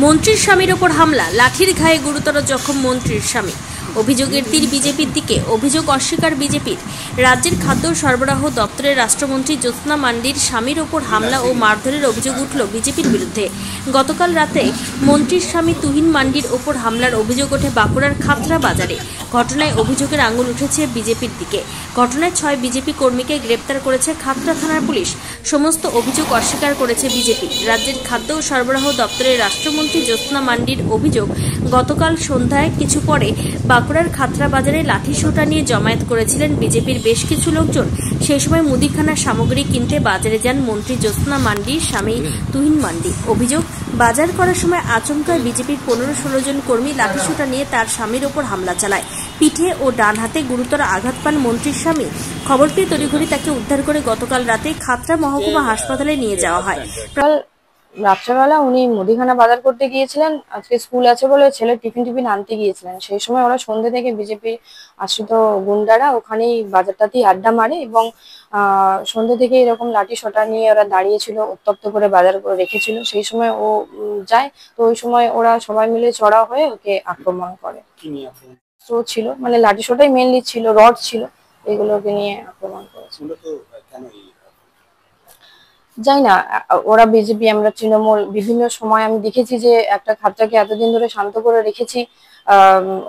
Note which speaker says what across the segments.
Speaker 1: মন্ত্রীর স্বামীর ওপর হামলা, লাঠির ঘায়ে গুরুতর জখম মন্ত্রীর স্বামী। অভিযোগের তীর বিজেপির দিকে, অভিযোগ অস্বীকার বিজেপির। রাজ্যের খাদ্য সরবরাহ দপ্তরের রাষ্ট্রমন্ত্রী জ্যোৎস্না মান্ডির স্বামীর ওপর হামলা ও মারধরের অভিযোগ উঠল বিজেপির বিরুদ্ধে। গতকাল রাতে মন্ত্রীর স্বামী তুহিন মান্ডির ওপর হামলার অভিযোগ ওঠে বাঁকুড়ার খাতড়া বাজারে। ঘটনায় অভিযোগের আঙুল উঠেছে বিজেপির দিকে। ঘটনায় 6 বিজেপি কর্মীকে গ্রেপ্তার করেছে খাতড়া থানার পুলিশ। সমস্ত অভিযোগ অস্বীকার করেছে বিজেপি। রাজ্যের খাদ্য ও সরবরাহ দপ্তরের রাষ্ট্রমন্ত্রী জ্যোৎস্না মান্ডির অভিযোগ, গতকাল সন্ধ্যায় কিছু পরে বাঁকুড়ার খাতড়া বাজারে লাঠি সোঁটা নিয়ে জমায়েত করেছিলেন বিজেপির বেশ কিছু লোকজন। সেই সময় মুদিখানার সামগ্রী কিনতে বাজারে যান মন্ত্রী জ্যোৎস্না মান্ডির স্বামী তুহিন মান্ডি। অভিযোগ, বাজার করার সময় আচমকায় বিজেপির 15-16 জন কর্মী লাঠি সোঁটা নিয়ে তার স্বামীর ওপর হামলা চালায়। পিঠে ও ডান হাতে গুরুতর আঘাত পান মন্ত্রীর স্বামী। খবর পেয়ে তড়িঘড়ি তাকে উদ্ধার করে গতকাল রাতে খাতড়া মহকুমা হাসপাতালে নিয়ে যাওয়া হয়।
Speaker 2: রাত্রেবেলা উনি মুদিখানা বাজার করতে গিয়েছিলেন, আজকে স্কুল আছে বলে ছেলে টিফিন আনতে গিয়েছিলেন। সেই সময় ওরা সন্ধ্যে থেকে বিজেপি আশ্রিত গুন্ডারা ওখানেই বাজারটাতেই আড্ডা মারে এবং সন্ধ্যে থেকে এরকম লাঠি সোঁটা নিয়ে ওরা দাঁড়িয়েছিল, উত্তপ্ত করে বাজার করে রেখেছিল। সেই সময় ও যায়, তো ওই সময় ওরা সবাই মিলে চড়া হয়ে ওকে আক্রমণ করে। তো ছিল মানে লাঠি সোঁটাই মেনলি ছিল, রড ছিল, এগুলোকে নিয়ে আক্রমণ করেছিল। যাই না, ওরা বিজেপি, আমরা তৃণমূল, বিভিন্ন সময় আমি দেখেছি যে একটা খাতটাকে এতদিন ধরে শান্ত করে রেখেছি।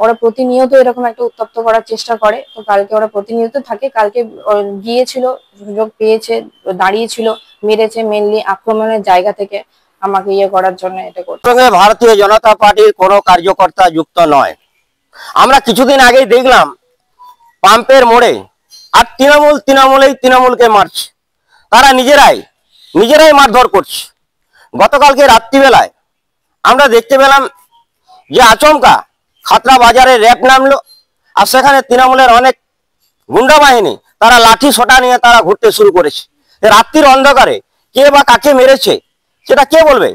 Speaker 2: ওরা প্রতিনিয়ত এরকম একটা উত্তপ্ত করার চেষ্টা করে। তো কালকে ওরা প্রতিনিয়ত থাকে, কালকে গিয়েছিল, সুযোগ পেয়েছে, দাঁড়িয়েছিল, মেরেছে মেনলি আক্রমণের জায়গা থেকে আমাকে ইয়ে করার জন্য এটা করছে।
Speaker 3: ভারতীয় জনতা পার্টির কোনো কার্যকর্তা যুক্ত নয়। আমরা কিছুদিন আগেই দেখলাম পাম্পের মোড়ে, আর তৃণমূলকে মারছে, তারা নিজেরাই মারধর করছে। গতকালকে রাত্রিবেলায় আমরা দেখতে পেলাম যে আচমকা খাতড়া বাজারে র্যাব নামলো, আর সেখানে তৃণমূলের অনেক গুন্ডা বাহিনী তারা লাঠি সোঁটা নিয়ে তারা ঘুরতে শুরু করেছে। রাত্রির অন্ধকারে কে বা কাকে মেরেছে সেটা কে বলবে?